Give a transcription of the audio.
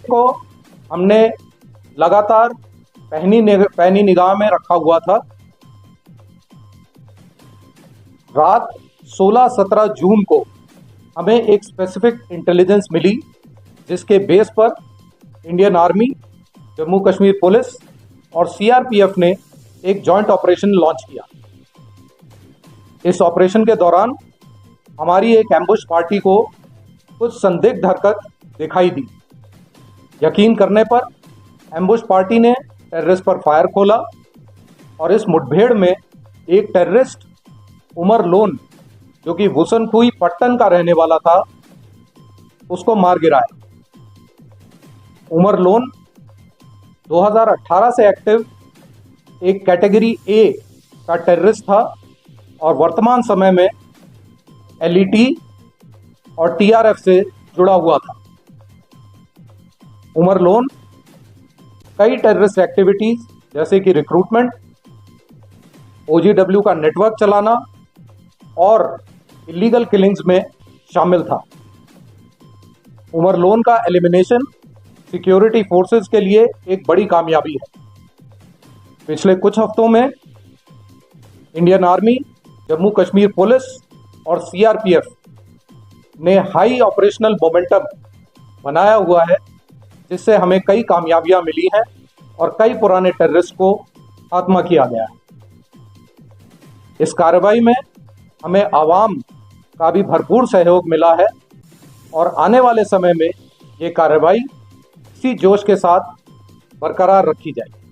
को हमने लगातार पैनी निगाह में रखा हुआ था। रात 16-17 जून को हमें एक स्पेसिफिक इंटेलिजेंस मिली, जिसके बेस पर Indian army, Jammu Kashmir police और सीआरपीएफ ने एक जॉइंट ऑपरेशन लॉन्च किया। इस ऑपरेशन के दौरान हमारी एक एम्बुश पार्टी को कुछ संदिग्ध हरकत दिखाई दी। यकीन करने पर एम्बुश पार्टी ने टेररिस्ट पर फायर खोला और इस मुठभेड़ में एक टेररिस्ट उमर लोन, जो कि वुसनखुई पट्टन का रहने वाला था, उसको मार गिराया। उमर लोन 2018 से एक्टिव एक कैटेगरी ए का टेररिस्ट था और वर्तमान समय में एलईटी और टीआरएफ से जुड़ा हुआ था। उमर लोन कई टेररिस्ट एक्टिविटीज जैसे कि रिक्रूटमेंट, ओजीडब्ल्यू का नेटवर्क चलाना और इलीगल किलिंग्स में शामिल था। उमर लोन का एलिमिनेशन सिक्योरिटी फोर्सेस के लिए एक बड़ी कामयाबी है। पिछले कुछ हफ्तों में Indian army, Jammu Kashmir police और सीआरपीएफ ने हाई ऑपरेशनल मोमेंटम बनाया हुआ है, जिससे हमें कई कामयाबियां मिली हैं और कई पुराने टेररिस्ट को खात्मा किया गया है। इस कार्रवाई में हमें आवाम का भी भरपूर सहयोग मिला है और आने वाले समय में ये कार्रवाई इसी जोश के साथ बरकरार रखी जाएगी।